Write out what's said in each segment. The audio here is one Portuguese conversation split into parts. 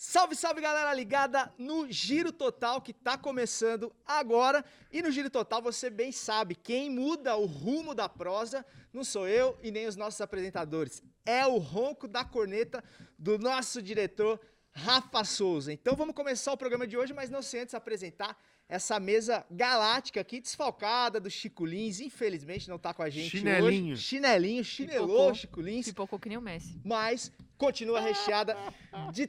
Salve, salve, galera ligada no Giro Total que tá começando agora. E no Giro Total você bem sabe, quem muda o rumo da prosa não sou eu e nem os nossos apresentadores. É o ronco da corneta do nosso diretor Rafa Souza. Então vamos começar o programa de hoje, mas não sem antes apresentar essa mesa galáctica aqui, desfalcada do Chico Lins. Infelizmente não tá com a gente hoje. Chinelou Chico Lins. Pipocou que nem o Messi. Mas continua recheada de,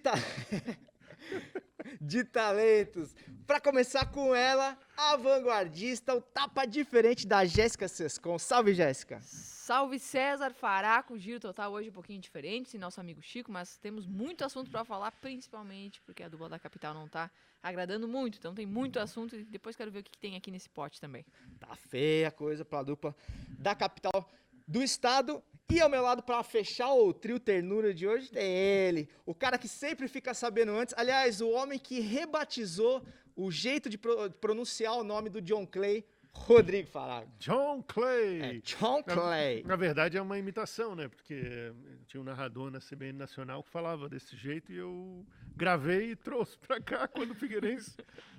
de talentos. Para começar com ela, a vanguardista, o tapa diferente da Jéssica Sescon. Salve, Jéssica. Salve, César Faraco. O Giro Total hoje um pouquinho diferente, sem nosso amigo Chico, mas temos muito assunto para falar, principalmente porque a dupla da capital não tá agradando muito, então tem muito assunto e depois quero ver o que tem aqui nesse pote também. Tá feia a coisa pra dupla da capital do estado. E ao meu lado, para fechar o trio ternura de hoje, tem ele, o cara que sempre fica sabendo antes. Aliás, o homem que rebatizou o jeito de pronunciar o nome do John Clay, Rodrigo Faraco. John Clay. É John Clay. Na verdade é uma imitação, né? Porque tinha um narrador na CBN Nacional que falava desse jeito e eu gravei e trouxe pra cá quando o Figueirense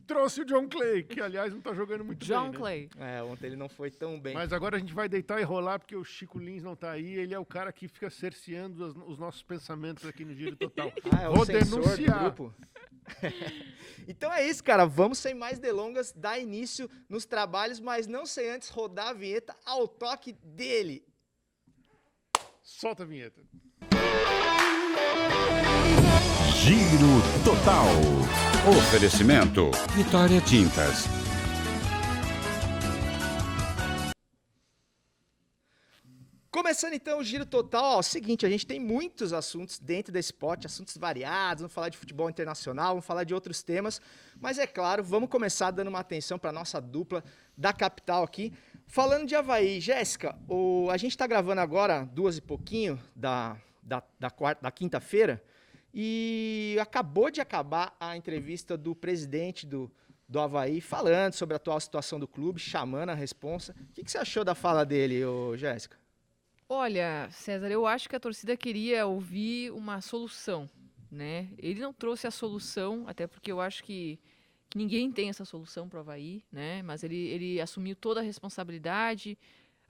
trouxe o John Clay, que aliás não tá jogando muito John bem, né? Clay. É, ontem ele não foi tão bem. Mas agora a gente vai deitar e rolar porque o Chico Lins não tá aí. Ele é o cara que fica cerceando os nossos pensamentos aqui no Giro Total. É Vou o censor denunciar. do grupo. Então é isso, cara. Vamos sem mais delongas dar início nos trabalhos, mas não sem antes rodar a vinheta ao toque dele. Solta a vinheta. Giro Total. Oferecimento Vitória Tintas. Começando então o Giro Total, ó, seguinte, a gente tem muitos assuntos dentro desse pote, assuntos variados, vamos falar de futebol internacional, vamos falar de outros temas, mas é claro, vamos começar dando uma atenção para nossa dupla da capital aqui. Falando de Avaí, Jéssica, a gente está gravando agora 2 e pouquinho da quinta-feira e acabou de acabar a entrevista do presidente do Avaí falando sobre a atual situação do clube, chamando a responsa. O que você achou da fala dele, Jéssica? Olha, César, eu acho que a torcida queria ouvir uma solução, né? Ele não trouxe a solução, até porque eu acho que ninguém tem essa solução para o Avaí, né? Mas ele assumiu toda a responsabilidade,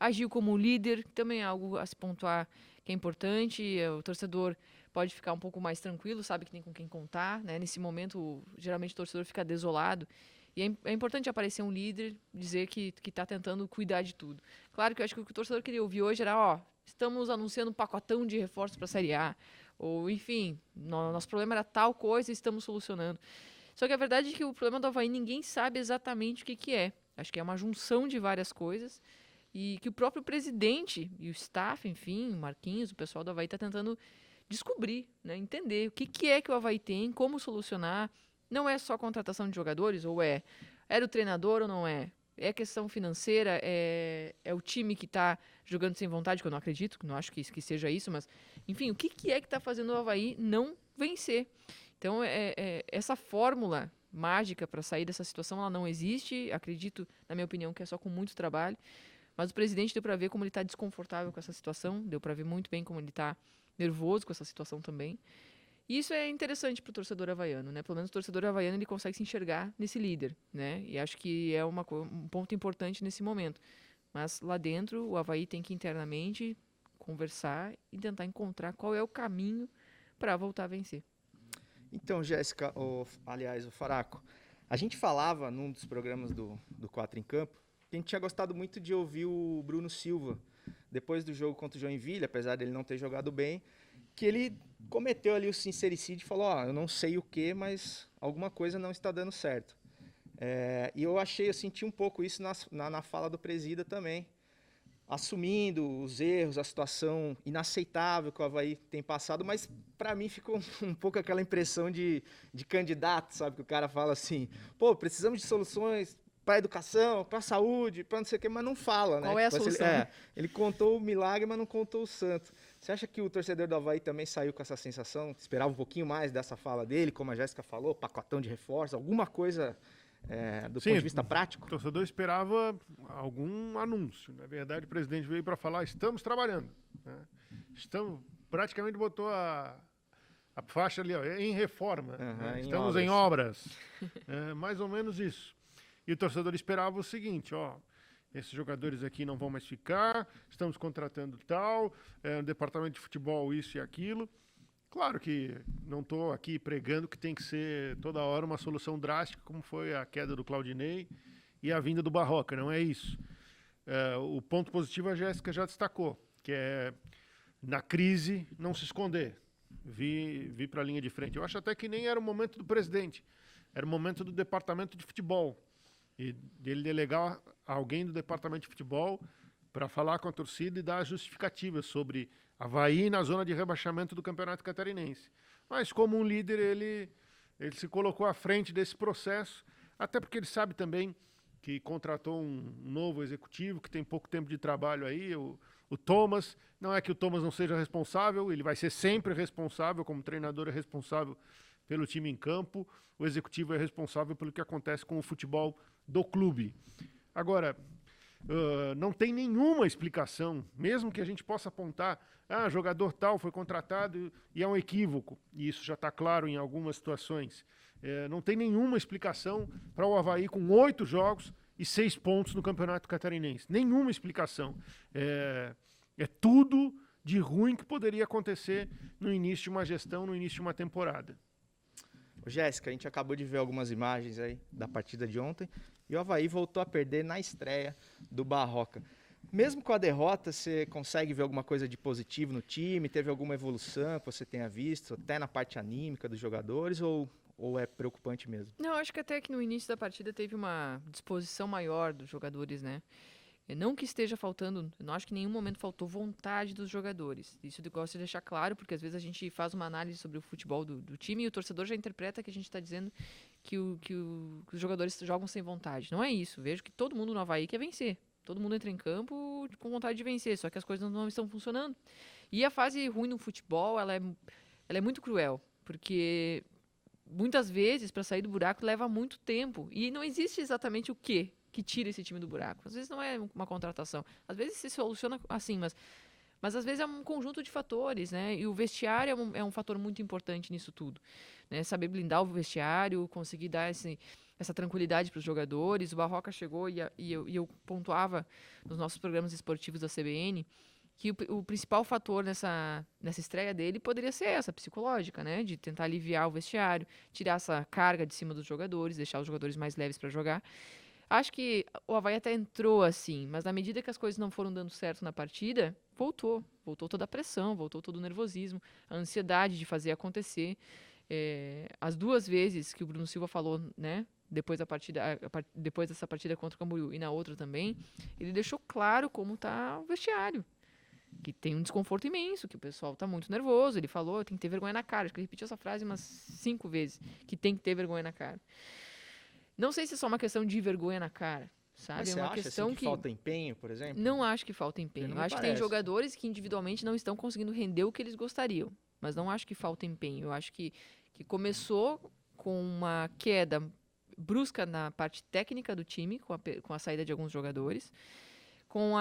agiu como líder, também é algo a se pontuar que é importante. O torcedor pode ficar um pouco mais tranquilo, sabe que tem com quem contar, né? Nesse momento, geralmente o torcedor fica desolado. E é importante aparecer um líder, dizer que está tentando cuidar de tudo. Claro que eu acho que o que o torcedor queria ouvir hoje era, estamos anunciando um pacotão de reforços para a Série A. Ou, enfim, nosso problema era tal coisa e estamos solucionando. Só que a verdade é que o problema do Avaí ninguém sabe exatamente o que é. Acho que é uma junção de várias coisas e que o próprio presidente e o staff, enfim, o Marquinhos, o pessoal do Avaí está tentando descobrir, né, entender o que é que o Avaí tem, como solucionar. Não é só contratação de jogadores, ou era o treinador ou não é? É questão financeira, é o time que está jogando sem vontade, que eu não acredito, que não acho que seja isso, mas, enfim, o que é que está fazendo o Avaí não vencer? Então, essa fórmula mágica para sair dessa situação, ela não existe, acredito, na minha opinião, que é só com muito trabalho, mas o presidente deu para ver como ele está desconfortável com essa situação, deu para ver muito bem como ele está nervoso com essa situação também. E isso é interessante para o torcedor havaiano, né? Pelo menos o torcedor havaiano ele consegue se enxergar nesse líder, né? E acho que é um ponto importante nesse momento. Mas lá dentro, o Avaí tem que internamente conversar e tentar encontrar qual é o caminho para voltar a vencer. Então, Jéssica, aliás, o Faraco, a gente falava num dos programas do 4 em Campo que a gente tinha gostado muito de ouvir o Bruno Silva, depois do jogo contra o Joinville, apesar dele não ter jogado bem, que ele cometeu ali o sincericídio e falou, eu não sei o que, mas alguma coisa não está dando certo. E eu senti um pouco isso na fala do presida também, assumindo os erros, a situação inaceitável que o Avaí tem passado, mas para mim ficou um pouco aquela impressão de candidato, sabe? Que o cara fala assim, precisamos de soluções para a educação, para a saúde, para não sei o quê, mas não fala, né? Qual é a solução? Ele contou o milagre, mas não contou o santo. Você acha que o torcedor do Avaí também saiu com essa sensação? Esperava um pouquinho mais dessa fala dele, como a Jéssica falou, pacotão de reforço, alguma coisa do ponto de vista prático? O torcedor esperava algum anúncio. Na verdade, o presidente veio para falar, estamos trabalhando. Né? Praticamente botou A faixa ali, ó, é em reforma. Aham, em Estamos em obras. Mais ou menos isso. E o torcedor esperava o seguinte, ó, esses jogadores aqui não vão mais ficar, estamos contratando tal, no departamento de futebol isso e aquilo. Claro que não estou aqui pregando que tem que ser toda hora uma solução drástica, como foi a queda do Claudinei e a vinda do Barroca, não é isso. O ponto positivo a Jéssica já destacou, que é na crise não se esconder, vir para a linha de frente. Eu acho até que nem era o momento do presidente, era o momento do departamento de futebol, e dele delegar alguém do departamento de futebol para falar com a torcida e dar justificativas sobre Avaí na zona de rebaixamento do Campeonato Catarinense. Mas como um líder, ele se colocou à frente desse processo, até porque ele sabe também que contratou um novo executivo, que tem pouco tempo de trabalho aí, o Thomas. Não é que o Thomas não seja responsável, ele vai ser sempre responsável, como treinador é responsável pelo time em campo, o executivo é responsável pelo que acontece com o futebol do clube. Agora, não tem nenhuma explicação, mesmo que a gente possa apontar, jogador tal foi contratado e é um equívoco, e isso já está claro em algumas situações. Não tem nenhuma explicação para o Avaí com 8 jogos e 6 pontos no Campeonato Catarinense. Nenhuma explicação. É tudo de ruim que poderia acontecer no início de uma gestão, no início de uma temporada. Ô, Jéssica, a gente acabou de ver algumas imagens aí da partida de ontem e o Avaí voltou a perder na estreia do Barroca. Mesmo com a derrota, você consegue ver alguma coisa de positivo no time? Teve alguma evolução que você tenha visto, até na parte anímica dos jogadores, ou é preocupante mesmo? Não, acho que até que no início da partida teve uma disposição maior dos jogadores, né? Não que esteja faltando, não acho que em nenhum momento faltou vontade dos jogadores. Isso eu gosto de deixar claro, porque às vezes a gente faz uma análise sobre o futebol do time e o torcedor já interpreta que a gente está dizendo que os jogadores jogam sem vontade. Não é isso. Vejo que todo mundo no Avaí quer vencer. Todo mundo entra em campo com vontade de vencer, só que as coisas não estão funcionando. E a fase ruim no futebol, ela é muito cruel, porque muitas vezes, para sair do buraco, leva muito tempo. E não existe exatamente o que tira esse time do buraco. Às vezes não é uma contratação. Às vezes se soluciona assim, mas às vezes é um conjunto de fatores, né? E o vestiário é um fator muito importante nisso tudo, né? Saber blindar o vestiário, conseguir dar essa tranquilidade para os jogadores. O Barroca chegou e eu pontuava nos nossos programas esportivos da CBN que o principal fator nessa estreia dele poderia ser essa, psicológica, né? De tentar aliviar o vestiário, tirar essa carga de cima dos jogadores, deixar os jogadores mais leves para jogar. Acho que o Avaí até entrou assim, mas na medida que as coisas não foram dando certo na partida, voltou toda a pressão, voltou todo o nervosismo, a ansiedade de fazer acontecer. As 2 vezes que o Bruno Silva falou, né, depois dessa partida contra o Camboriú e na outra também, ele deixou claro como está o vestiário, que tem um desconforto imenso, que o pessoal está muito nervoso. Ele falou, tem que ter vergonha na cara. Acho que ele repetiu essa frase umas 5 vezes, que tem que ter vergonha na cara. Não sei se é só uma questão de vergonha na cara, sabe? Mas é você uma acha questão assim, que falta empenho, por exemplo? Não acho que falta empenho. Não Eu me acho que tem parece. jogadores que individualmente não estão conseguindo render o que eles gostariam, mas não acho que falta empenho. Eu acho que começou com uma queda brusca na parte técnica do time, com a saída de alguns jogadores, com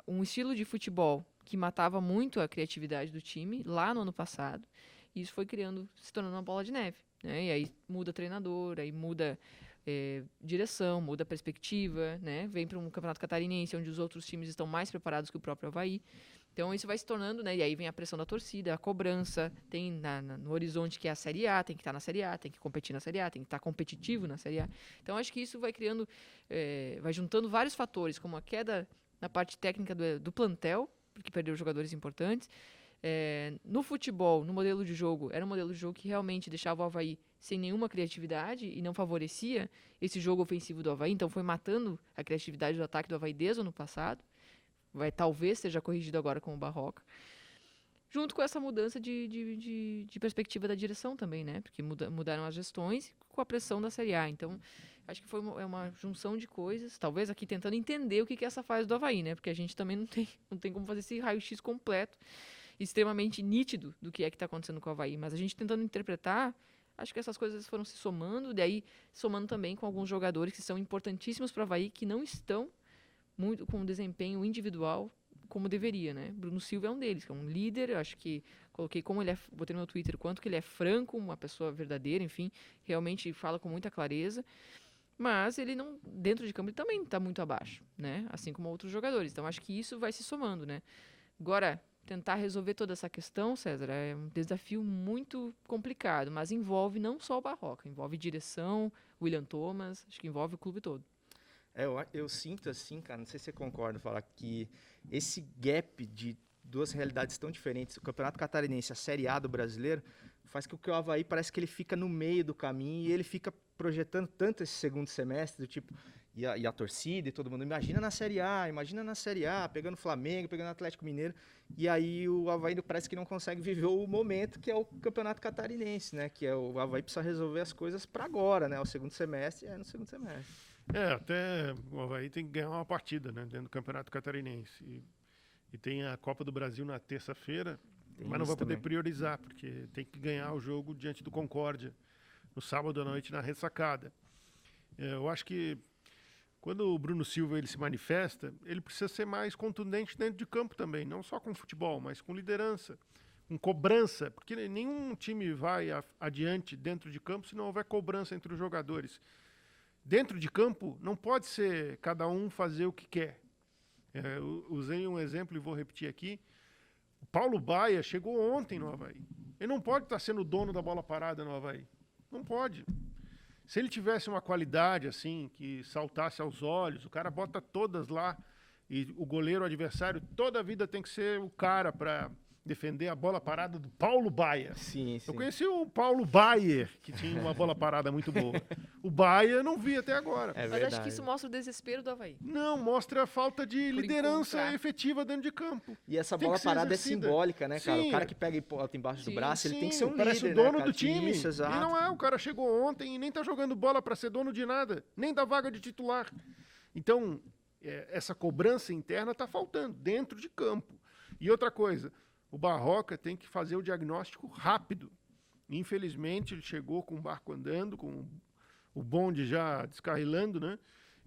um estilo de futebol que matava muito a criatividade do time lá no ano passado. E isso foi se tornando uma bola de neve, né? E aí muda treinador, aí muda direção, muda perspectiva, né? Vem para um campeonato catarinense onde os outros times estão mais preparados que o próprio Avaí. Então isso vai se tornando, né? E aí vem a pressão da torcida, a cobrança, tem no horizonte que é a Série A, tem que estar na Série A, tem que competir na Série A, tem que estar competitivo na Série A. Então acho que isso vai criando, vai juntando vários fatores, como a queda na parte técnica do plantel, porque perdeu jogadores importantes. No futebol, no modelo de jogo, era um modelo de jogo que realmente deixava o Avaí sem nenhuma criatividade e não favorecia esse jogo ofensivo do Avaí, então foi matando a criatividade do ataque do Avaí desde o ano passado. Talvez seja corrigido agora com o Barroca. Junto com essa mudança de perspectiva da direção também, né? Porque mudaram as gestões com a pressão da Série A. Então, acho que foi uma junção de coisas, talvez aqui tentando entender o que é essa fase do Avaí, né? Porque a gente também não tem como fazer esse raio-x completo, extremamente nítido do que é que está acontecendo com o Avaí, mas a gente tentando interpretar, acho que essas coisas foram se somando, daí somando também com alguns jogadores que são importantíssimos para o Avaí, que não estão muito com um desempenho individual como deveria, né? Bruno Silva é um deles, que é um líder, eu acho que coloquei como ele é, botei no meu Twitter, quanto que ele é franco, uma pessoa verdadeira, enfim, realmente fala com muita clareza, mas ele não, dentro de campo ele também está muito abaixo, né? Assim como outros jogadores, então acho que isso vai se somando, né? Agora, tentar resolver toda essa questão, César, é um desafio muito complicado, mas envolve não só o Barroca, envolve direção, William Thomas, acho que envolve o clube todo. Eu sinto assim, cara, não sei se você concorda, falar que esse gap de duas realidades tão diferentes, o Campeonato Catarinense, a Série A do brasileiro, faz com que o Avaí parece que ele fica no meio do caminho e ele fica projetando tanto esse segundo semestre, do tipo, e a torcida e todo mundo, imagina na Série A, pegando Flamengo, pegando Atlético Mineiro, e aí o Avaí parece que não consegue viver o momento que é o Campeonato Catarinense, né, que é o Avaí precisa resolver as coisas para agora, né, o segundo semestre é no segundo semestre. Até o Avaí tem que ganhar uma partida, né, dentro do Campeonato Catarinense. E tem a Copa do Brasil na terça-feira, mas não vai poder priorizar, porque tem que ganhar o jogo diante do Concórdia, no sábado à noite, na ressacada. Eu acho que quando o Bruno Silva ele se manifesta, ele precisa ser mais contundente dentro de campo também, não só com futebol, mas com liderança, com cobrança, porque nenhum time vai adiante dentro de campo se não houver cobrança entre os jogadores. Dentro de campo, não pode ser cada um fazer o que quer. Eu usei um exemplo e vou repetir aqui. O Paulo Baia chegou ontem no Avaí. Ele não pode estar sendo o dono da bola parada no Avaí. Não pode. Se ele tivesse uma qualidade assim, que saltasse aos olhos, o cara bota todas lá e o goleiro adversário toda a vida tem que ser o cara para defender a bola parada do Paulo Baia. Sim. Eu conheci o Paulo Baier, que tinha uma bola parada muito boa. O Baia eu não vi até agora. Mas acho que isso mostra o desespero do Avaí. Não, mostra a falta de liderança efetiva dentro de campo. E essa bola parada é simbólica, né, cara? Sim. O cara que pega e bota embaixo do braço, ele tem que ser um parece líder, o dono né, do time. Isso, exato. E não é, o cara chegou ontem e nem tá jogando bola para ser dono de nada, nem da vaga de titular. Então, essa cobrança interna tá faltando dentro de campo. E outra coisa, o Barroca tem que fazer o diagnóstico rápido. Infelizmente, ele chegou com o barco andando, com o bonde já descarrilando, né?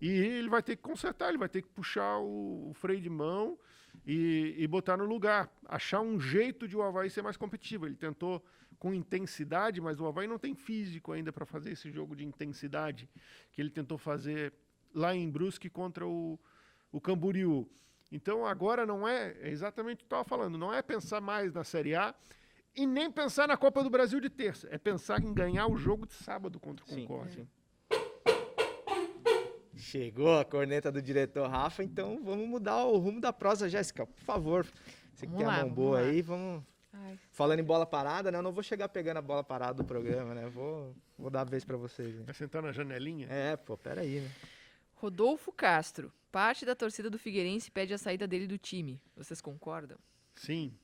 E ele vai ter que consertar, ele vai ter que puxar o freio de mão e botar no lugar. Achar um jeito de o Avaí ser mais competitivo. Ele tentou com intensidade, mas o Avaí não tem físico ainda para fazer esse jogo de intensidade que ele tentou fazer lá em Brusque contra o Camboriú. Então agora não é exatamente o que eu estava falando, não é pensar mais na Série A e nem pensar na Copa do Brasil de terça, é pensar em ganhar o jogo de sábado contra o Concórdia. Chegou a corneta do diretor Rafa, então vamos mudar o rumo da prosa, Jéssica, por favor. Você que tem a mão boa aí, vamos... Falando em bola parada, né? Eu não vou chegar pegando a bola parada do programa, né? Vou dar a vez para vocês. Né? Vai sentar na janelinha? Peraí, né? Rodolfo Castro. Parte da torcida do Figueirense pede a saída dele do time. Vocês concordam? Sim.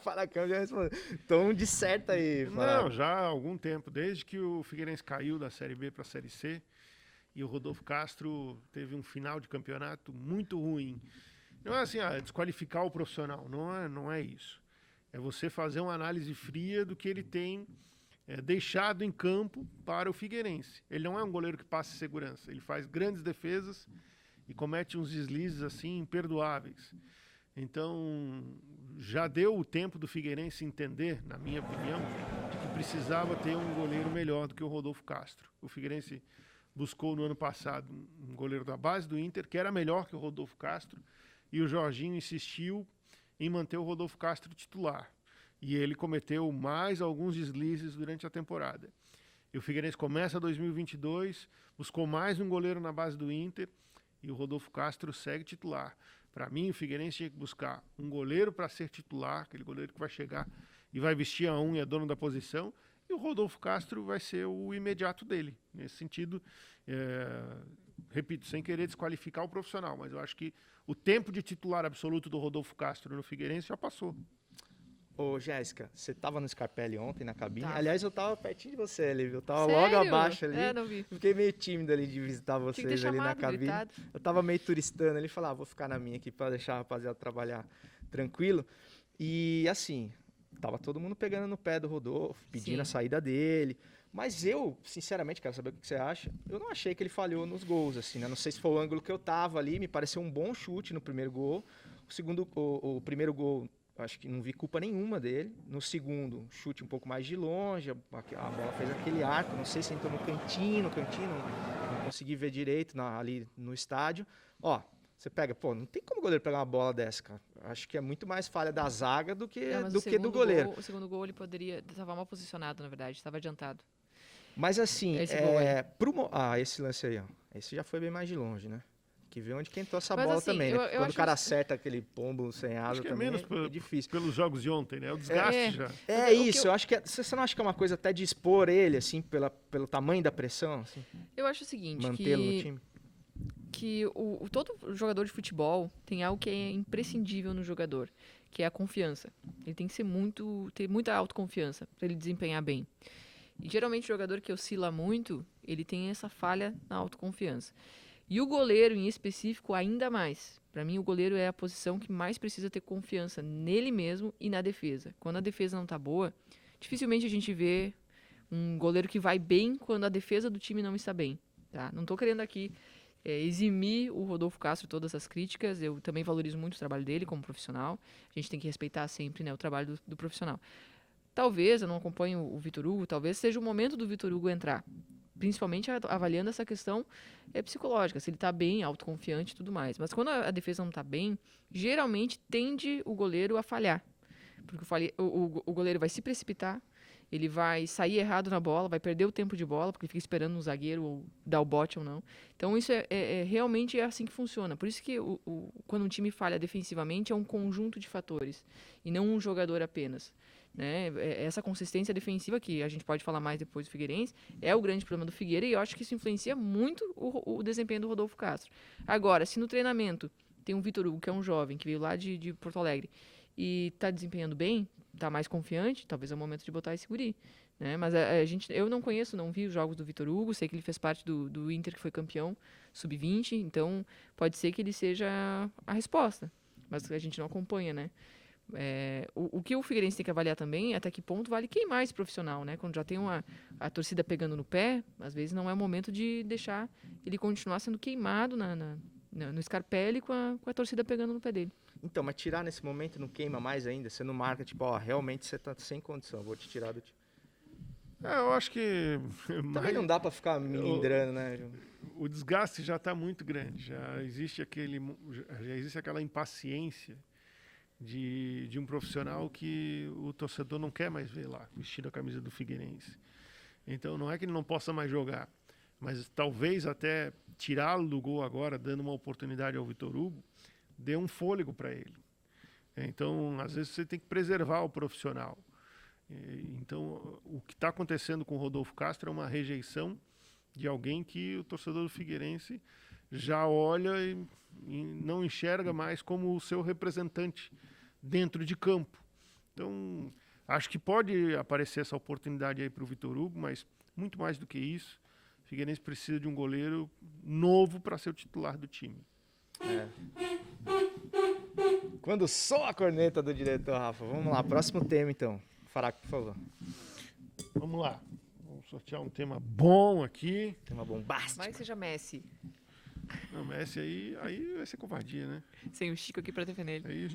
Faracão já respondeu. Tom de certo aí. Não, já há algum tempo. Desde que o Figueirense caiu da Série B para a Série C e o Rodolfo Castro teve um final de campeonato muito ruim. Não é assim, desqualificar o profissional. Não é isso. É você fazer uma análise fria do que ele tem deixado em campo para o Figueirense. Ele não é um goleiro que passa segurança. Ele faz grandes defesas e comete uns deslizes assim imperdoáveis. Então, já deu o tempo do Figueirense entender, na minha opinião, de que precisava ter um goleiro melhor do que o Rodolfo Castro. O Figueirense buscou no ano passado um goleiro da base do Inter, que era melhor que o Rodolfo Castro, e o Jorginho insistiu em manter o Rodolfo Castro titular. E ele cometeu mais alguns deslizes durante a temporada. E o Figueirense começa 2022, buscou mais um goleiro na base do Inter, e o Rodolfo Castro segue titular. Para mim, o Figueirense tinha que buscar um goleiro para ser titular, aquele goleiro que vai chegar e vai vestir a um e é dono da posição, e o Rodolfo Castro vai ser o imediato dele. Nesse sentido, repito, sem querer desqualificar o profissional, mas eu acho que o tempo de titular absoluto do Rodolfo Castro no Figueirense já passou. Ô, Jéssica, você tava no Scarpelli ontem na cabine? Tá. Aliás, eu tava pertinho de você ali, viu? Eu tava Sério? logo abaixo ali. Não vi. Fiquei meio tímido ali de visitar Tinha que ter vocês ali na chamado, cabine. gritado. Eu tava meio turistando ali, falar, vou ficar na minha aqui pra deixar a rapaziada trabalhar tranquilo. E assim, tava todo mundo pegando no pé do Rodolfo, pedindo Sim. a saída dele. Mas eu, sinceramente, quero saber o que você acha. Eu não achei que ele falhou nos gols, assim, né? Não sei se foi o ângulo que eu tava ali, me pareceu um bom chute no primeiro gol. O primeiro gol, acho que não vi culpa nenhuma dele. No segundo, chute um pouco mais de longe, a bola fez aquele arco, não sei se entrou no cantinho, não consegui ver direito ali no estádio. Ó, você pega, pô, não tem como o goleiro pegar uma bola dessa, cara. Acho que é muito mais falha da zaga do que do goleiro. O segundo gol ele estava mal posicionado, na verdade, estava adiantado. Mas assim, Esse gol aí. esse lance aí, ó. Esse já foi bem mais de longe, né? Que vê onde quentou essa Mas, bola assim, também, né? eu Quando acho o cara acerta aquele pombo sem asa Acho que é também, menos é difícil. pelos jogos de ontem, né? O desgaste já. É Mas o que isso, eu acho que você não acha que é uma coisa até de expor ele, assim, pelo tamanho da pressão, assim, Eu acho o seguinte, mantê-lo no time? que todo jogador de futebol tem algo que é imprescindível no jogador, que é a confiança. Ele tem que ter muita autoconfiança para ele desempenhar bem. E geralmente o jogador que oscila muito, ele tem essa falha na autoconfiança. E o goleiro em específico ainda mais. Para mim o goleiro é a posição que mais precisa ter confiança nele mesmo e na defesa. Quando a defesa não tá boa, dificilmente a gente vê um goleiro que vai bem quando a defesa do time não está bem. Tá? Não tô querendo aqui eximir o Rodolfo Castro de todas as críticas. Eu também valorizo muito o trabalho dele como profissional. A gente tem que respeitar sempre, né, o trabalho do profissional. Talvez, eu não acompanho o Vitor Hugo, talvez seja o momento do Vitor Hugo entrar. Principalmente avaliando essa questão psicológica, se ele está bem, autoconfiante e tudo mais. Mas quando a defesa não está bem, geralmente tende o goleiro a falhar. Porque o goleiro vai se precipitar, ele vai sair errado na bola, vai perder o tempo de bola, porque fica esperando um zagueiro ou dar o bote ou não. Então isso realmente é assim que funciona. Por isso que quando um time falha defensivamente é um conjunto de fatores, e não um jogador apenas. Né? Essa consistência defensiva, que a gente pode falar mais depois do Figueirense, é o grande problema do Figueira, e eu acho que isso influencia muito o desempenho do Rodolfo Castro. Agora, se no treinamento tem um Vitor Hugo, que é um jovem, que veio lá de Porto Alegre, e está desempenhando bem, está mais confiante, talvez é o momento de botar esse guri. Né? Mas eu não conheço, não vi os jogos do Vitor Hugo, sei que ele fez parte do Inter, que foi campeão sub-20, então pode ser que ele seja a resposta, mas a gente não acompanha, né? O que o Figueirense tem que avaliar também é até que ponto vale queimar esse profissional, né? Quando já tem a torcida pegando no pé, às vezes não é o momento de deixar ele continuar sendo queimado no Scarpelli com a torcida pegando no pé dele. Então, mas tirar nesse momento não queima mais ainda? Você não marca, tipo, ó, realmente você tá sem condição, vou te tirar do time. Eu acho que... Também não dá pra ficar melindrando, né, João? O desgaste já está muito grande, já existe aquela impaciência de um profissional que o torcedor não quer mais ver lá, vestindo a camisa do Figueirense. Então não é que ele não possa mais jogar, mas talvez até tirá-lo do gol agora, dando uma oportunidade ao Vitor Hugo, dê um fôlego para ele. Então, às vezes você tem que preservar o profissional. Então, o que está acontecendo com o Rodolfo Castro é uma rejeição de alguém que o torcedor do Figueirense já olha e não enxerga mais como o seu representante dentro de campo. Então, acho que pode aparecer essa oportunidade aí para o Vitor Hugo, mas muito mais do que isso, o Figueirense precisa de um goleiro novo para ser o titular do time. Quando soa a corneta do diretor, Rafa. Vamos lá, próximo tema então. Faraco, por favor. Vamos lá. Vamos sortear um tema bom aqui. Tema bombástico. Vai que seja Messi. Não, Messi aí vai ser covardia, né? Sem o Chico aqui para defender ele. Aí a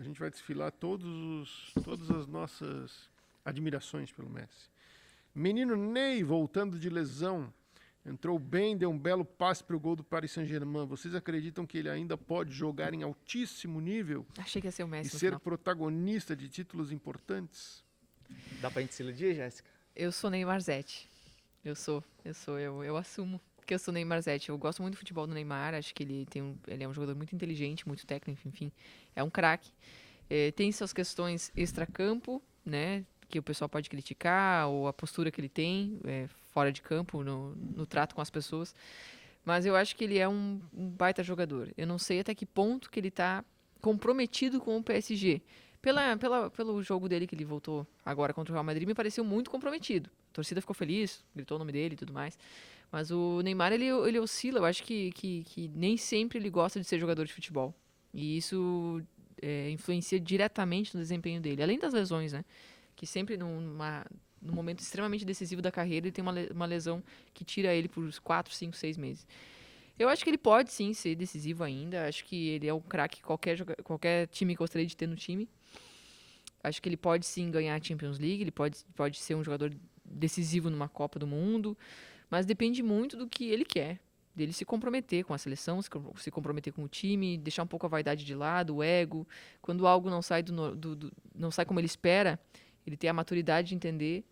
gente vai desfilar todas as nossas admirações pelo Messi. Menino Ney, voltando de lesão, entrou bem, deu um belo passe para o gol do Paris Saint-Germain. Vocês acreditam que ele ainda pode jogar em altíssimo nível Achei que ia ser o Messi e no ser final. protagonista de títulos importantes? Dá pra gente se iludir, Jéssica? Eu sou Neymar Zete. Eu assumo que eu sou Neymar Zete. Eu gosto muito do futebol do Neymar, acho que ele é um jogador muito inteligente, muito técnico, enfim, é um craque. Tem suas questões extracampo, né, que o pessoal pode criticar, ou a postura que ele tem fora de campo, no trato com as pessoas, mas eu acho que ele é um baita jogador. Eu não sei até que ponto que ele está comprometido com o PSG. Pelo jogo dele que ele voltou agora contra o Real Madrid, me pareceu muito comprometido. A torcida ficou feliz, gritou o nome dele e tudo mais. Mas o Neymar, ele oscila. Eu acho que nem sempre ele gosta de ser jogador de futebol. E isso influencia diretamente no desempenho dele. Além das lesões, né? Que sempre num momento extremamente decisivo da carreira, ele tem uma lesão que tira ele por 4, 5, 6 meses. Eu acho que ele pode sim ser decisivo ainda. Acho que ele é um craque que qualquer time gostaria de ter no time. Acho que ele pode sim ganhar a Champions League, ele pode ser um jogador decisivo numa Copa do Mundo, mas depende muito do que ele quer. Dele se comprometer com a seleção, se comprometer com o time, deixar um pouco a vaidade de lado, o ego. Quando algo não sai, não sai como ele espera, ele tem a maturidade de entender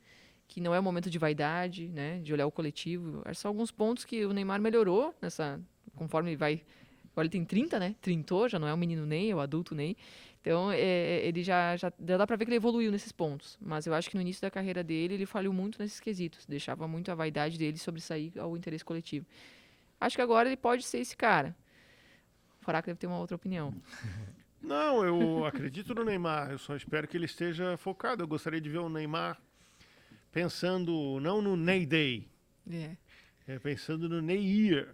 que não é um momento de vaidade, né, de olhar o coletivo. Acho que são alguns pontos que o Neymar melhorou conforme ele vai. Agora ele tem 30, né? Trintou, já não é o menino Ney, é o adulto Ney. Então, ele já dá pra ver que ele evoluiu nesses pontos. Mas eu acho que no início da carreira dele, ele falhou muito nesses quesitos. Deixava muito a vaidade dele sobressair ao interesse coletivo. Acho que agora ele pode ser esse cara. O Faraco deve ter uma outra opinião. Não, eu acredito no Neymar. Eu só espero que ele esteja focado. Eu gostaria de ver o Neymar pensando não no Ney Day, pensando no Ney Year.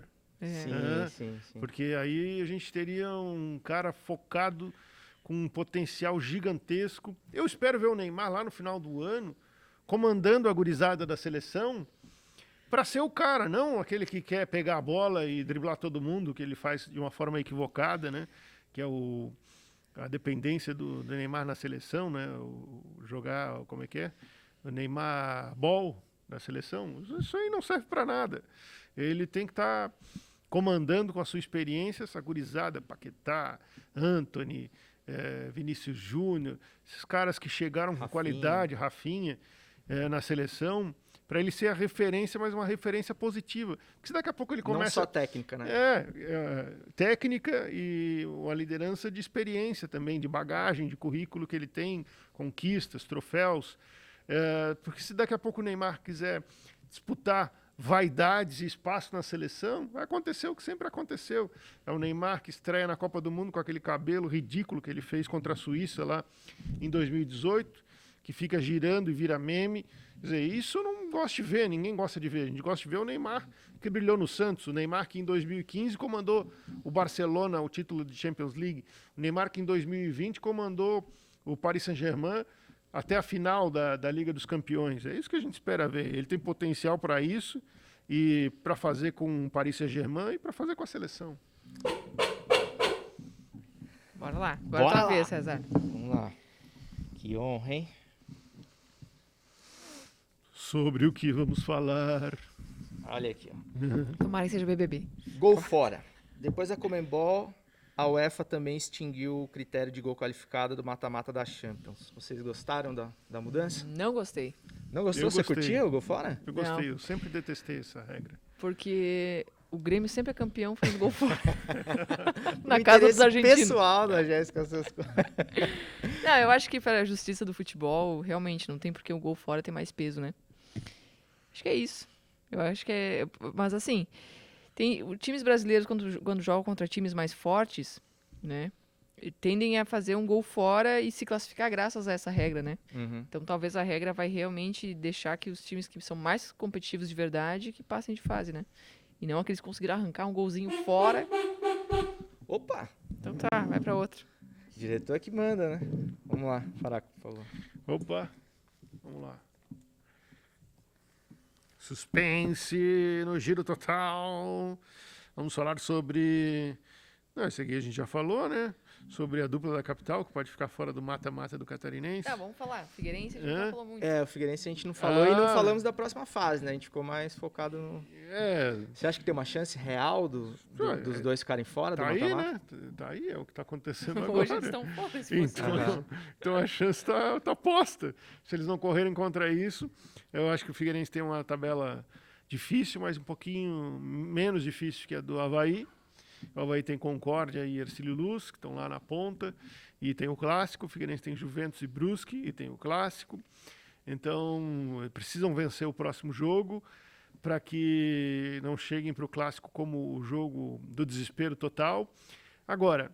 Sim. Porque aí a gente teria um cara focado com um potencial gigantesco. Eu espero ver o Neymar lá no final do ano comandando a gurizada da seleção para ser o cara, não aquele que quer pegar a bola e driblar todo mundo, que ele faz de uma forma equivocada, né? Que é a dependência do Neymar na seleção, né? Jogar, como é que é? O Neymar Ball na seleção. Isso aí não serve para nada. Ele tem que estar comandando com a sua experiência essa gurizada, Paquetá, Antony, Vinícius Júnior, esses caras que chegaram com qualidade, Rafinha, na seleção, para ele ser a referência, mas uma referência positiva. Porque se daqui a pouco ele começa... Não só técnica, né? Técnica e uma liderança de experiência também, de bagagem, de currículo que ele tem, conquistas, troféus. Porque se daqui a pouco o Neymar quiser disputar vaidades e espaço na seleção, vai acontecer o que sempre aconteceu. É o Neymar que estreia na Copa do Mundo com aquele cabelo ridículo que ele fez contra a Suíça lá em 2018, que fica girando e vira meme. Quer dizer, isso eu não gosto de ver, ninguém gosta de ver. A gente gosta de ver o Neymar que brilhou no Santos, o Neymar que em 2015 comandou o Barcelona, o título de Champions League, o Neymar que em 2020 comandou o Paris Saint-Germain até a final da Liga dos Campeões. É isso que a gente espera ver. Ele tem potencial para isso, e para fazer com o Paris Saint-Germain e para fazer com a seleção. Bora lá. Agora outra vez, César. Vamos lá. Que honra, hein? Sobre o que vamos falar? Olha aqui, ó. Tomara que seja BBB. Gol fora. Depois da Conmebol, a UEFA também extinguiu o critério de gol qualificado do mata-mata da Champions. Vocês gostaram da mudança? Não gostei. Não gostou? Eu Você gostei. curtia o gol fora? Eu gostei, Não. eu sempre detestei essa regra. Porque o Grêmio sempre é campeão fazendo gol fora. O Na casa dos interesse argentinos. pessoal da Jéssica. Não, eu acho que para a justiça do futebol, realmente, não tem porque o gol fora ter mais peso, né? Acho que é isso. Eu acho que é... Mas assim, times brasileiros, quando jogam contra times mais fortes, né? Tendem a fazer um gol fora e se classificar graças a essa regra, né? Uhum. Então talvez a regra vai realmente deixar que os times que são mais competitivos de verdade que passem de fase, né? E não aqueles que conseguiram arrancar um golzinho fora. Opa! Então tá, vai pra outro. Diretor que manda, né? Vamos lá, Faraco, por favor. Opa, vamos lá. Suspense no Giro Total. Vamos falar sobre... Não, esse aqui a gente já falou, né? Sobre a dupla da capital, que pode ficar fora do mata-mata do Catarinense. Tá, vamos falar. Figueirense a gente não falou muito. O Figueirense a gente não falou e não falamos da próxima fase, né? A gente ficou mais focado no... Você acha que tem uma chance real dos dois ficarem fora do Tá aí, mata-mata? né? Tá aí, é o que tá acontecendo agora. Hoje eles estão fora, se fosse. Então a chance tá posta. Se eles não correrem contra isso, eu acho que o Figueirense tem uma tabela difícil, mas um pouquinho menos difícil que a do Avaí. O Avaí tem Concórdia e Hercílio Luz, que estão lá na ponta, e tem o Clássico. O Figueirense tem Juventus e Brusque, e tem o Clássico. Então, precisam vencer o próximo jogo para que não cheguem para o Clássico como o jogo do desespero total. Agora,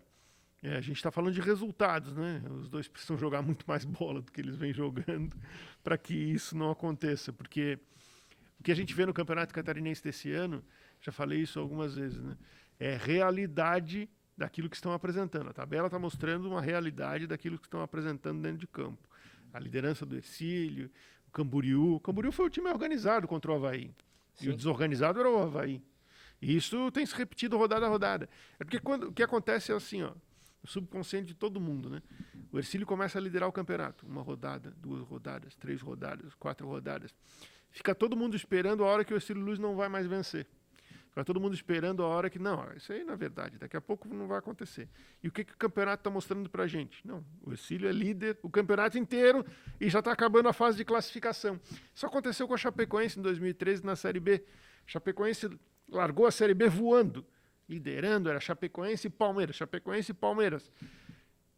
a gente está falando de resultados, né? Os dois precisam jogar muito mais bola do que eles vêm jogando para que isso não aconteça, porque o que a gente vê no Campeonato Catarinense desse ano, já falei isso algumas vezes, né? É realidade daquilo que estão apresentando. A tabela está mostrando uma realidade daquilo que estão apresentando dentro de campo. A liderança do Hercílio, Camboriú. Camboriú foi o time organizado contra o Avaí. Sim. E o desorganizado era o Avaí. E isso tem se repetido rodada a rodada. É porque o que acontece é assim, ó, o subconsciente de todo mundo, né? O Hercílio começa a liderar o campeonato. 1 rodada, 2 rodadas, 3 rodadas, 4 rodadas. Fica todo mundo esperando a hora que o Hercílio Luz não vai mais vencer. Fica todo mundo esperando a hora que... Não, isso aí não é verdade. Daqui a pouco não vai acontecer. E o que o campeonato está mostrando pra gente? Não, o Hercílio é líder o campeonato inteiro e já está acabando a fase de classificação. Isso aconteceu com a Chapecoense em 2013 na Série B. A Chapecoense largou a Série B voando. Liderando, era Chapecoense e Palmeiras. Chapecoense e Palmeiras.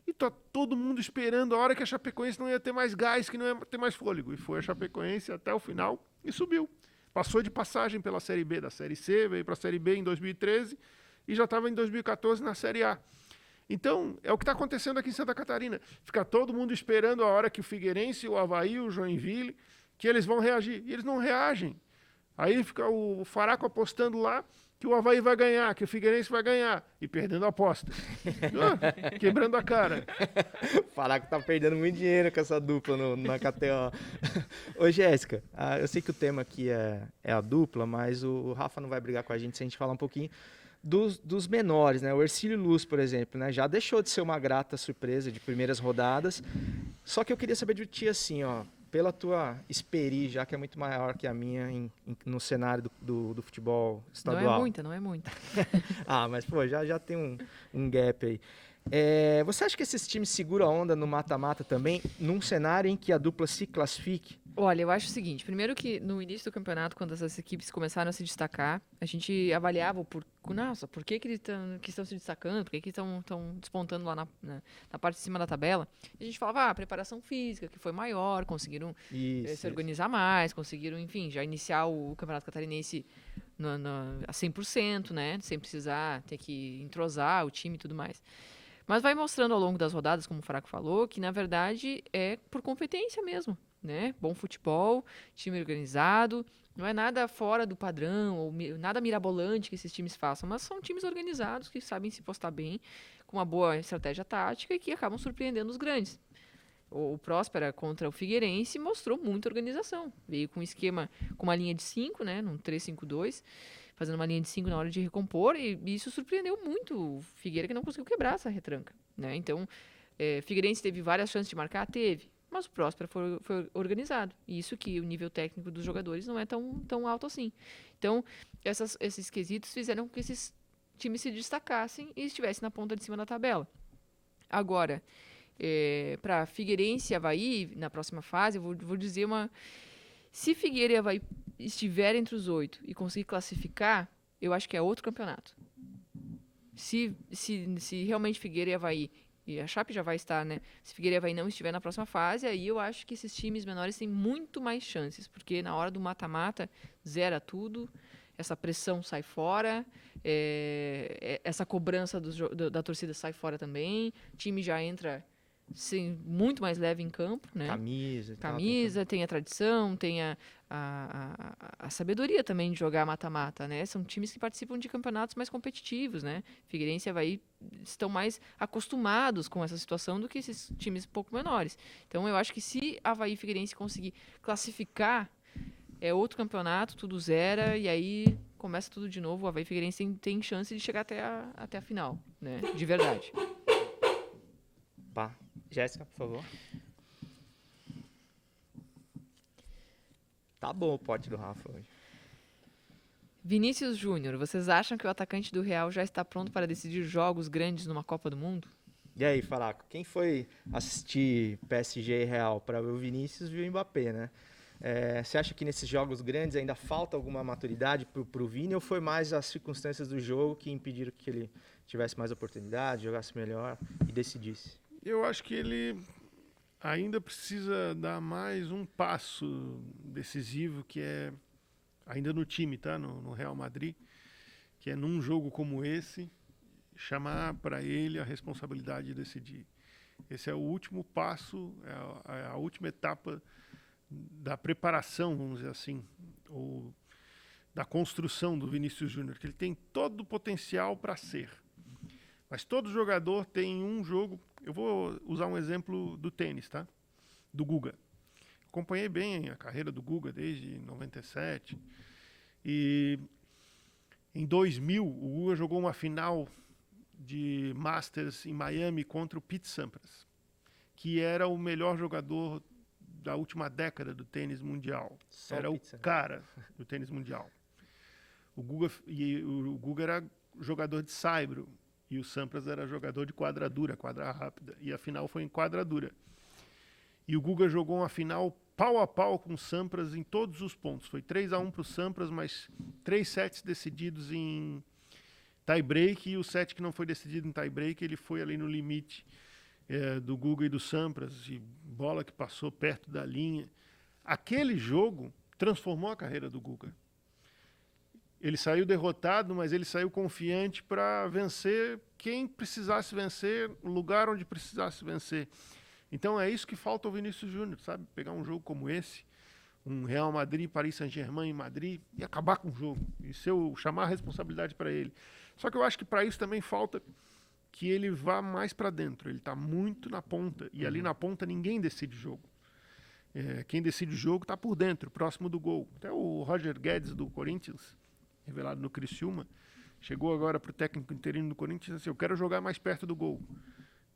E tá todo mundo esperando a hora que a Chapecoense não ia ter mais gás, que não ia ter mais fôlego. E foi a Chapecoense até o final e subiu. Passou de passagem pela Série B da Série C, veio para a Série B em 2013 e já estava em 2014 na Série A. Então, é o que está acontecendo aqui em Santa Catarina. Fica todo mundo esperando a hora que o Figueirense, o Avaí, o Joinville, que eles vão reagir. E eles não reagem. Aí fica o Faraco apostando lá que o Avaí vai ganhar, que o Figueirense vai ganhar, e perdendo a aposta. Quebrando a cara. O Faraco tá perdendo muito dinheiro com essa dupla na KTO. Ô, Jéssica, eu sei que o tema aqui é a dupla, mas o Rafa não vai brigar com a gente se a gente falar um pouquinho dos menores, né? O Hercílio Luz, por exemplo, né? Já deixou de ser uma grata surpresa de primeiras rodadas. Só que eu queria saber de ti, assim, ó, pela tua experiência, já que é muito maior que a minha no cenário do futebol estadual. Não é muita. Mas pô, já tem um gap aí. Você acha que esses times seguram a onda no mata-mata também, num cenário em que a dupla se classifique? Olha, eu acho o seguinte, primeiro que no início do campeonato, quando essas equipes começaram a se destacar, a gente avaliava por que eles estão se destacando, por que estão despontando lá na parte de cima da tabela. E a gente falava, a preparação física, que foi maior, conseguiram se organizar mais, conseguiram, enfim, já iniciar o Campeonato Catarinense a 100%, né, sem precisar ter que entrosar o time e tudo mais. Mas vai mostrando ao longo das rodadas, como o Faraco falou, que na verdade é por competência mesmo, né? Bom futebol, time organizado, não é nada fora do padrão, ou nada mirabolante que esses times façam, mas são times organizados que sabem se postar bem, com uma boa estratégia tática e que acabam surpreendendo os grandes. O Próspera contra o Figueirense mostrou muita organização. Veio com um esquema, com uma linha de 5, né, num 3-5-2, fazendo uma linha de 5 na hora de recompor, e isso surpreendeu muito o Figueira, que não conseguiu quebrar essa retranca, né? Então, Figueirense teve várias chances de marcar? Teve, mas o Próspera foi organizado. E isso que o nível técnico dos jogadores não é tão alto assim. Então, esses quesitos fizeram com que esses times se destacassem e estivessem na ponta de cima da tabela. Agora, para Figueirense e Avaí, na próxima fase, eu vou dizer se Figueira e Avaí estiver entre os 8 e conseguir classificar, eu acho que é outro campeonato. Se realmente Figueira e Avaí, e a Chape já vai estar, né? Se Figueira e Avaí não estiver na próxima fase, aí eu acho que esses times menores têm muito mais chances, porque na hora do mata-mata, zera tudo, essa pressão sai fora, essa cobrança da torcida sai fora também, o time já entra muito mais leve em campo, né? Camisa, tem a tradição, tem a sabedoria também de jogar mata-mata, né? São times que participam de campeonatos mais competitivos, né? Figueirense e Avaí estão mais acostumados com essa situação do que esses times um pouco menores. Então eu acho que se Avaí e Figueirense conseguir classificar, é outro campeonato, tudo zera, e aí começa tudo de novo. O Avaí e Figueirense tem chance de chegar até a final, né? De verdade. Jéssica, por favor. Tá bom o pote do Rafa hoje. Vinícius Júnior, vocês acham que o atacante do Real já está pronto para decidir jogos grandes numa Copa do Mundo? E aí, Faraco, quem foi assistir PSG e Real para ver o Vinícius viu o Mbappé, né? Você acha que nesses jogos grandes ainda falta alguma maturidade pro Vini, ou foi mais as circunstâncias do jogo que impediram que ele tivesse mais oportunidade, jogasse melhor e decidisse? Eu acho que ele ainda precisa dar mais um passo decisivo, que é ainda no time, tá? No Real Madrid, que é num jogo como esse, chamar para ele a responsabilidade de decidir. Esse é o último passo, é a última etapa da preparação, vamos dizer assim, ou da construção do Vinícius Júnior, que ele tem todo o potencial para ser. Mas todo jogador tem um jogo. Eu vou usar um exemplo do tênis, tá? Do Guga. acompanhei bem a carreira do Guga desde 97. E em 2000, o Guga jogou uma final de Masters em Miami contra o Pete Sampras, que era o melhor jogador da última década do tênis mundial. Só Era o Pete Sampras. cara do tênis mundial. O Guga era jogador de saibro e o Sampras era jogador de quadradura, quadra rápida. E a final foi em quadradura. E o Guga jogou uma final pau a pau com o Sampras em todos os pontos. Foi 3-1 para o Sampras, mas 3 sets decididos em tie-break, e o set que não foi decidido em tie-break, ele foi ali no limite do Guga e do Sampras, e bola que passou perto da linha. Aquele jogo transformou a carreira do Guga. Ele saiu derrotado, mas ele saiu confiante para vencer quem precisasse vencer, no lugar onde precisasse vencer. Então é isso que falta ao Vinícius Júnior, sabe? Pegar um jogo como esse, um Real Madrid, Paris Saint-Germain em Madrid, e acabar com o jogo. E chamar a responsabilidade para ele. Só que eu acho que para isso também falta que ele vá mais para dentro. Ele está muito na ponta, e ali na ponta ninguém decide jogo. Quem decide o jogo está por dentro, próximo do gol. Até o Roger Guedes do Corinthians, revelado no Criciúma, chegou agora para o técnico interino do Corinthians e disse assim: eu quero jogar mais perto do gol.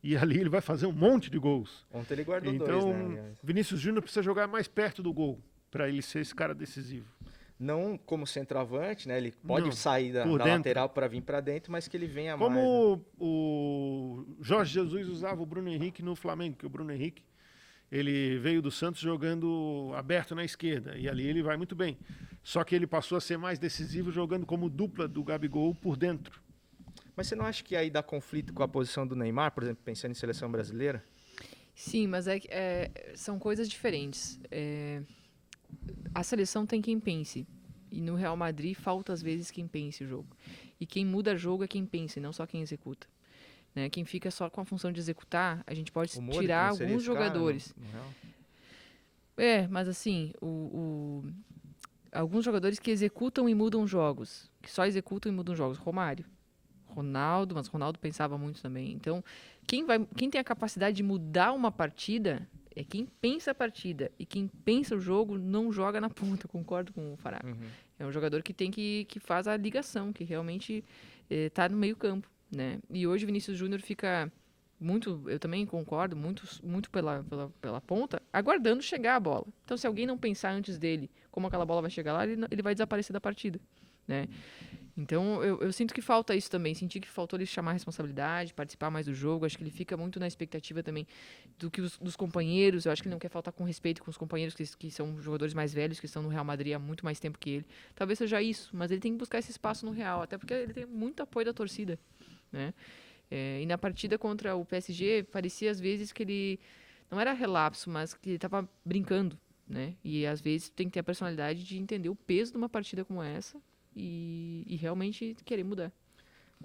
E ali ele vai fazer um monte de gols. Ontem ele guardou Então, 2, né? Aliás. Vinícius Júnior precisa jogar mais perto do gol para ele ser esse cara decisivo. Não como centroavante, né? Ele pode Não, sair da por dentro. lateral para vir para dentro, mas que ele venha mais. Né? Como o Jorge Jesus usava o Bruno Henrique no Flamengo, que o Bruno Henrique ele veio do Santos jogando aberto na esquerda, e ali ele vai muito bem. Só que ele passou a ser mais decisivo jogando como dupla do Gabigol por dentro. Mas você não acha que aí dá conflito com a posição do Neymar, por exemplo, pensando em seleção brasileira? Sim, mas são coisas diferentes. A seleção tem quem pense. E no Real Madrid falta às vezes quem pense o jogo. E quem muda jogo é quem pensa, e não só quem executa. Né? Quem fica só com a função de executar, a gente pode O Modric tirar não seria alguns esse cara, jogadores. no Real? Mas assim, alguns jogadores que executam e mudam jogos. Que só executam e mudam jogos. Romário. Ronaldo, mas Ronaldo pensava muito também. Então, quem tem a capacidade de mudar uma partida é quem pensa a partida. E quem pensa o jogo não joga na ponta, concordo com o Faraco. Uhum. É um jogador que tem que faz a ligação, que realmente está no meio campo, né? E hoje o Vinícius Júnior fica muito, eu também concordo, muito pela ponta, aguardando chegar a bola. Então, se alguém não pensar antes dele como aquela bola vai chegar lá, ele vai desaparecer da partida, né? Então, eu sinto que falta isso também. Senti que faltou ele chamar a responsabilidade, participar mais do jogo. Acho que ele fica muito na expectativa também dos companheiros. Eu acho que ele não quer faltar com respeito com os companheiros que são jogadores mais velhos, que estão no Real Madrid há muito mais tempo que ele. Talvez seja isso, mas ele tem que buscar esse espaço no Real, até porque ele tem muito apoio da torcida, né? E na partida contra o PSG, parecia às vezes que ele não era relapso, mas que ele estava brincando, né? E às vezes tem que ter a personalidade de entender o peso de uma partida como essa e realmente querer mudar.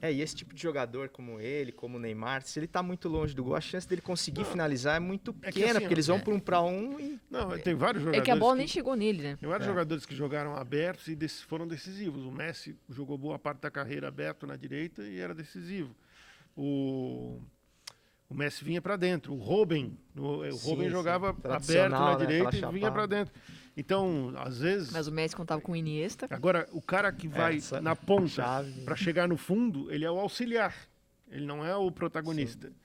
E esse tipo de jogador como ele, como o Neymar, se ele tá muito longe do gol, a chance dele conseguir finalizar é muito pequena, assim, porque eles vão para 1-1 e... Não, tem vários jogadores. É que a bola nem chegou nele, né? Tem vários jogadores que jogaram abertos e foram decisivos. O Messi jogou boa parte da carreira aberto na direita e era decisivo. O Messi vinha para dentro. O Robben jogava aberto na direita e vinha para dentro. Então, às vezes... Mas o Messi contava com o Iniesta. Agora, o cara que vai na ponta para chegar no fundo, ele é o auxiliar. Ele não é o protagonista. Sim.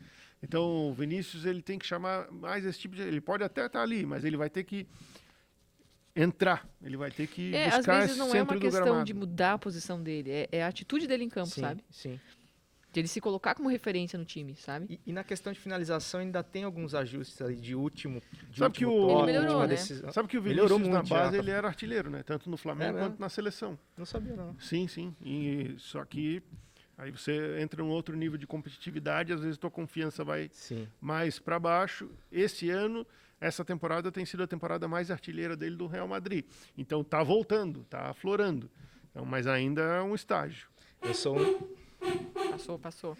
Então, o Vinícius ele tem que chamar mais esse tipo de... Ele pode até estar ali, mas ele vai ter que entrar. Ele vai ter que buscar esse centro do gramado. Às vezes não é uma questão de mudar a posição dele. É a atitude dele em campo, sabe? Sim. De ele se colocar como referência no time, sabe? E na questão de finalização ainda tem alguns ajustes ali de último Sabe que ele melhorou, né? Sabe que o Vinícius na base ele era artilheiro, né? Tanto no Flamengo quanto na seleção. Não sabia, não. Sim. Só que aí você entra em um outro nível de competitividade, às vezes tua confiança vai mais para baixo. Esse ano, essa temporada tem sido a temporada mais artilheira dele do Real Madrid. Então tá voltando, tá aflorando. Então, mas ainda é um estágio. Eu sou Passou.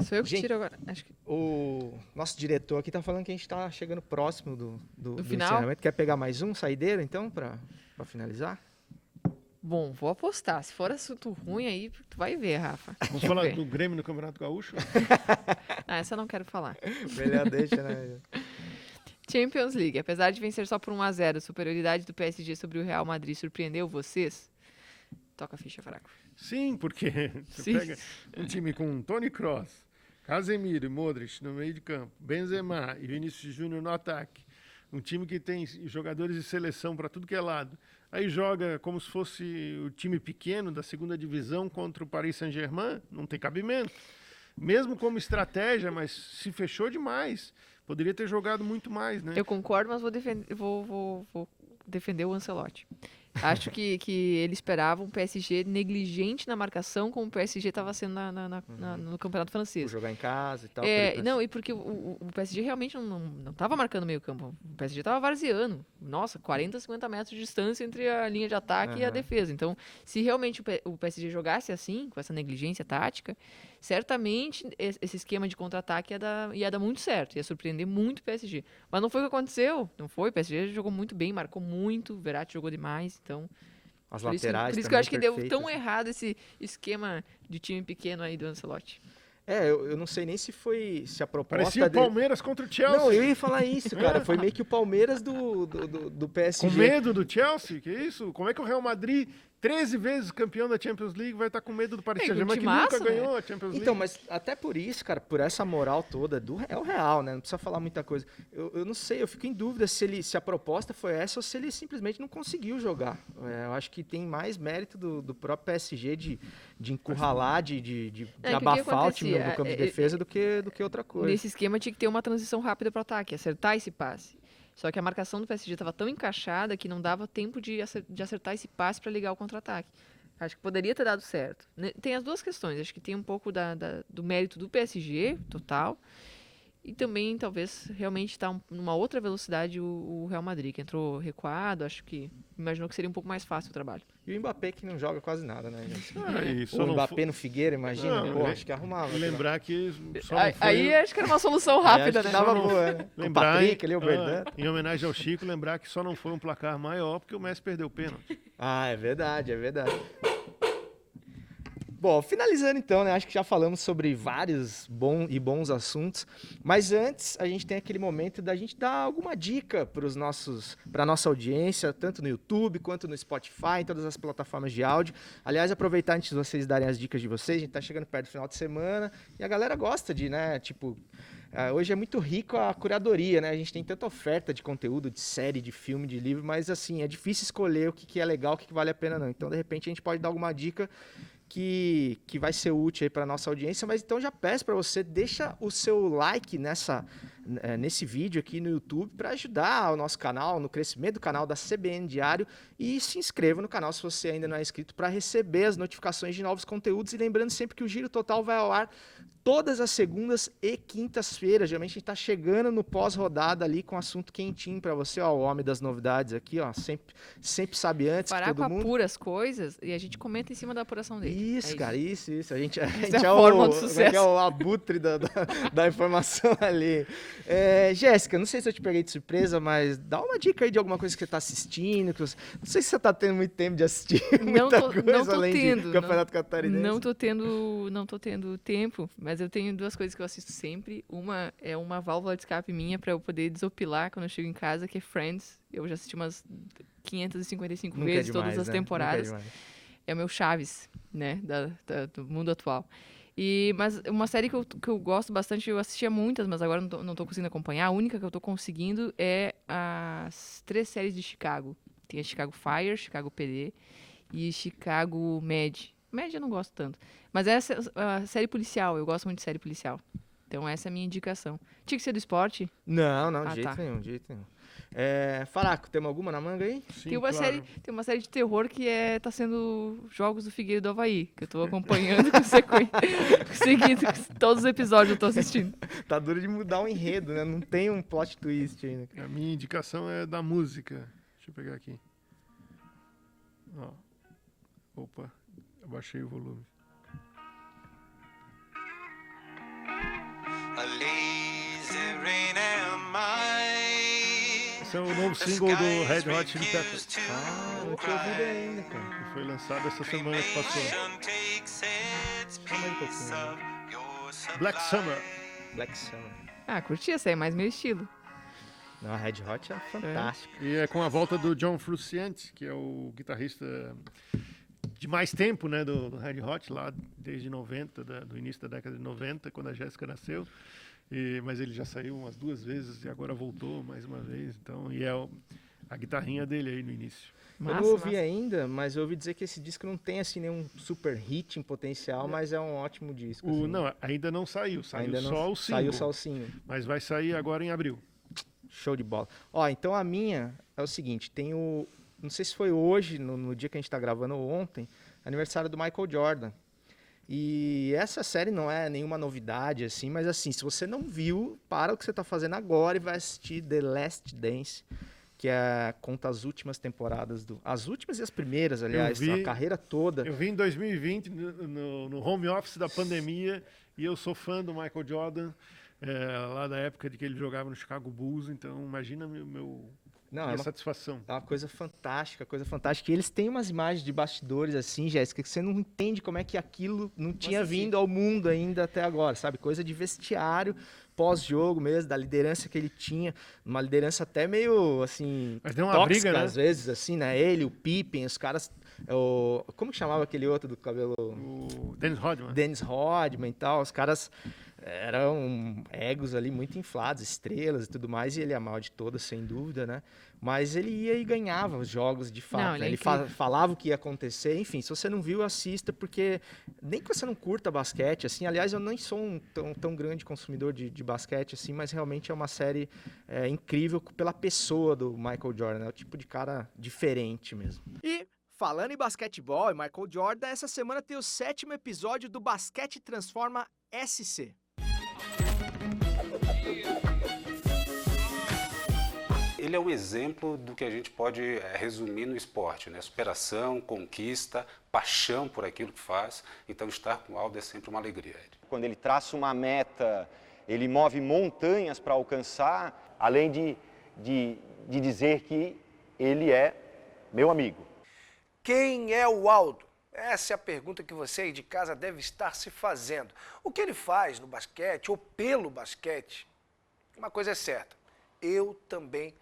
Sou eu que tiro agora. Acho que... O nosso diretor aqui tá falando que a gente tá chegando próximo do final. Encerramento. Quer pegar mais um saideiro, então, para finalizar? Bom, vou apostar. Se for assunto ruim aí, tu vai ver, Rafa. Vamos falar do Grêmio no Campeonato Gaúcho? Essa eu não quero falar. Melhor deixa, né? Champions League. Apesar de vencer só por 1-0, a superioridade do PSG sobre o Real Madrid surpreendeu vocês? Toca a ficha, Faraco. Sim, porque você Sim. pega um time com Toni Kroos, Casemiro e Modric no meio de campo, Benzema e Vinícius Júnior no ataque, um time que tem jogadores de seleção para tudo que é lado, aí joga como se fosse o time pequeno da segunda divisão contra o Paris Saint-Germain, não tem cabimento. Mesmo como estratégia, mas se fechou demais. Poderia ter jogado muito mais, né? Eu concordo, mas vou defender o Ancelotti. Acho que ele esperava um PSG negligente na marcação, como o PSG estava sendo no Campeonato Por Francês. jogar em casa e tal. Não, e porque o PSG realmente não estava marcando meio campo. O PSG estava varzeando. Nossa, 40, 50 metros de distância entre a linha de ataque e a defesa. Então, se realmente o PSG jogasse assim, com essa negligência tática, certamente esse esquema de contra-ataque ia dar muito certo. Ia surpreender muito o PSG. Mas não foi o que aconteceu. Não foi. O PSG jogou muito bem, marcou muito. O Verratti jogou demais. Então, As por isso laterais que eu acho que deu perfeitas. tão errado esse esquema de time pequeno aí do Ancelotti. Eu não sei nem se a proposta Parecia o dele... Palmeiras contra o Chelsea. Não, eu ia falar isso, cara. Foi meio que o Palmeiras do PSG. Com medo do Chelsea? Que isso? Como é que o Real Madrid, 13 vezes campeão da Champions League, vai estar com medo do Paris Saint-Germain, que nunca ganhou a Champions League? Então, mas até por isso, cara, por essa moral toda, é o Real, né? Não precisa falar muita coisa. Eu não sei, eu fico em dúvida se a proposta foi essa ou se ele simplesmente não conseguiu jogar. Eu acho que tem mais mérito do próprio PSG de encurralar, de abafar o time no campo de defesa do que outra coisa. Nesse esquema tinha que ter uma transição rápida para o ataque, acertar esse passe. Só que a marcação do PSG estava tão encaixada que não dava tempo de acertar esse passe para ligar o contra-ataque. Acho que poderia ter dado certo. Tem as duas questões. Acho que tem um pouco do mérito do PSG, total. E também, talvez, realmente está numa outra velocidade o Real Madrid, que entrou recuado. Acho que imaginou que seria um pouco mais fácil o trabalho. E o Mbappé que não joga quase nada, né, gente? Isso O Mbappé no Figueira, imagina. Não, pô, acho que arrumava. Lembrar que só não foi... Aí acho que era uma solução rápida, acho né? que dava boa, né? Com o Lembrar, Patrick, ali, o Verdun. em homenagem ao Chico, lembrar que só não foi um placar maior porque o Messi perdeu o pênalti. Ah, é verdade, é verdade. Bom, finalizando então, né? Acho que já falamos sobre vários bons assuntos, mas antes a gente tem aquele momento da gente dar alguma dica para nossa audiência, tanto no YouTube quanto no Spotify, em todas as plataformas de áudio. Aliás, aproveitar antes de vocês darem as dicas de vocês, a gente tá chegando perto do final de semana e a galera gosta de, né? Tipo, hoje é muito rico a curadoria, né? A gente tem tanta oferta de conteúdo, de série, de filme, de livro, mas assim, é difícil escolher o que é legal, o que vale a pena não. Então, de repente, a gente pode dar alguma dica que vai ser útil aí para nossa audiência, mas então já peço para você, deixa o seu like nesse vídeo aqui no YouTube para ajudar o nosso canal, no crescimento do canal da CBN Diário, e se inscreva no canal se você ainda não é inscrito para receber as notificações de novos conteúdos, e lembrando sempre que o Giro Total vai ao ar todas as segundas e quintas-feiras. Geralmente a gente está chegando no pós-rodada ali com assunto quentinho para você, ó, o homem das novidades aqui, ó, sempre sabe antes que todo mundo. Apura as coisas e a gente comenta em cima da apuração dele. Isso, cara, isso. A gente é é a fórmula do sucesso. É o abutre da informação ali. Jéssica, não sei se eu te peguei de surpresa, mas dá uma dica aí de alguma coisa que você está assistindo. Não sei se você está tendo muito tempo de assistir muita coisa além do Campeonato Catarinense. Não tô tendo tempo, mas eu tenho duas coisas que eu assisto sempre. Uma é uma válvula de escape minha para eu poder desopilar quando eu chego em casa, que é Friends. Eu já assisti umas 555 vezes, todas as temporadas. É o meu Chaves, né, do mundo atual. Mas uma série que eu gosto bastante, eu assistia muitas, mas agora não tô conseguindo acompanhar. A única que eu tô conseguindo é as 3 séries de Chicago. Tem a Chicago Fire, Chicago PD e Chicago Med. Med eu não gosto tanto. Mas essa é a série policial, eu gosto muito de série policial. Então essa é a minha indicação. Tinha que ser do esporte? Não, de jeito nenhum. Faraco, tem alguma na manga aí? Sim, tem uma série de terror que tá sendo Jogos do Figueiro do Havaí, que eu tô acompanhando com seguido, todos os episódios eu tô assistindo. Tá duro de mudar o enredo, né? Não tem um plot twist ainda. A minha indicação é da música. Deixa eu pegar aqui. Opa, abaixei o volume. Esse é o novo single do Red Hot Chili Peppers. Não tinha ouvido ainda, cara. Que foi lançado essa semana que passou. Calma aí um pouquinho. Black Summer. Black Summer. Curti essa aí, mais meu estilo. A Red Hot é fantástico. E é com a volta do John Frusciante, que é o guitarrista de mais tempo, né, do Red Hot, lá desde 90, do início da década de 90, quando a Jéssica nasceu. Mas ele já saiu umas 2 vezes e agora voltou mais uma vez. Então, e é a guitarrinha dele aí no início. Eu não ouvi ainda, mas eu ouvi dizer que esse disco não tem assim nenhum super hit em potencial, mas é um ótimo disco. Assim. Não, ainda não saiu. Ainda só o single. Saiu só o single. Mas vai sair agora em abril. Show de bola. Ó, então a minha é o seguinte, tem o... Não sei se foi hoje, no dia que a gente tá gravando, ou ontem, aniversário do Michael Jordan. E essa série não é nenhuma novidade, assim, mas assim, se você não viu, para o que você tá fazendo agora e vai assistir The Last Dance, que conta as últimas temporadas as últimas e as primeiras, aliás, a carreira toda. Eu vi em 2020, no home office da pandemia, e eu sou fã do Michael Jordan, lá da época de que ele jogava no Chicago Bulls, então imagina minha satisfação. É uma coisa fantástica, E eles têm umas imagens de bastidores assim, Jéssica, que você não entende como é que aquilo não tinha vindo ao mundo ainda até agora, sabe? Coisa de vestiário, pós-jogo mesmo, da liderança que ele tinha, uma liderança até meio, assim, mas deu uma tóxica, briga, né? Às vezes, assim, né? Ele, o Pippen, os caras... como que chamava aquele outro do cabelo? O Dennis Rodman. Dennis Rodman e tal, os caras... Eram egos ali muito inflados, estrelas e tudo mais, e ele é a maior de todas, sem dúvida, né? Mas ele ia e ganhava os jogos de fato. Não, né? Ele falava o que ia acontecer. Enfim, se você não viu, assista, porque nem que você não curta basquete, assim, aliás, eu nem sou um tão grande consumidor de basquete, assim, mas realmente é uma série incrível pela pessoa do Michael Jordan, é o tipo de cara diferente mesmo. E falando em basquetebol e Michael Jordan, essa semana tem o 7º episódio do Basquete Transforma SC. Ele é um exemplo do que a gente pode resumir no esporte, né? Superação, conquista, paixão por aquilo que faz. Então, estar com o Aldo é sempre uma alegria. Quando ele traça uma meta, ele move montanhas para alcançar, além de dizer que ele é meu amigo. Quem é o Aldo? Essa é a pergunta que você aí de casa deve estar se fazendo. O que ele faz no basquete ou pelo basquete? Uma coisa é certa, eu também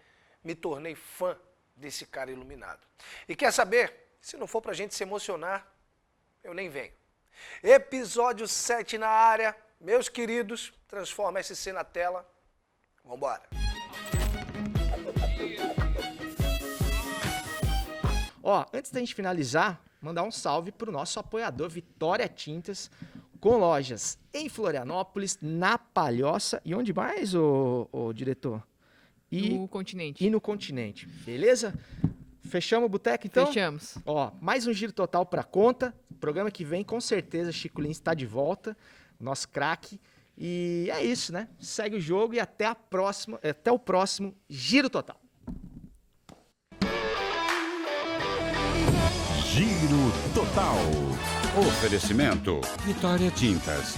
me tornei fã desse cara iluminado. E quer saber? Se não for pra gente se emocionar, eu nem venho. Episódio 7 na área. Meus queridos, Transforma SC na tela. Vambora. Ó, antes da gente finalizar, mandar um salve pro nosso apoiador Vitória Tintas, com lojas em Florianópolis, na Palhoça e onde mais, ô diretor? No Continente. E no Continente, beleza? Fechamos o boteco, então? Fechamos. Ó, mais um Giro Total pra conta. Programa que vem, com certeza, Chico Lins está de volta, nosso craque. E é isso, né? Segue o jogo e até o próximo Giro Total. Giro Total. Oferecimento Vitória Tintas.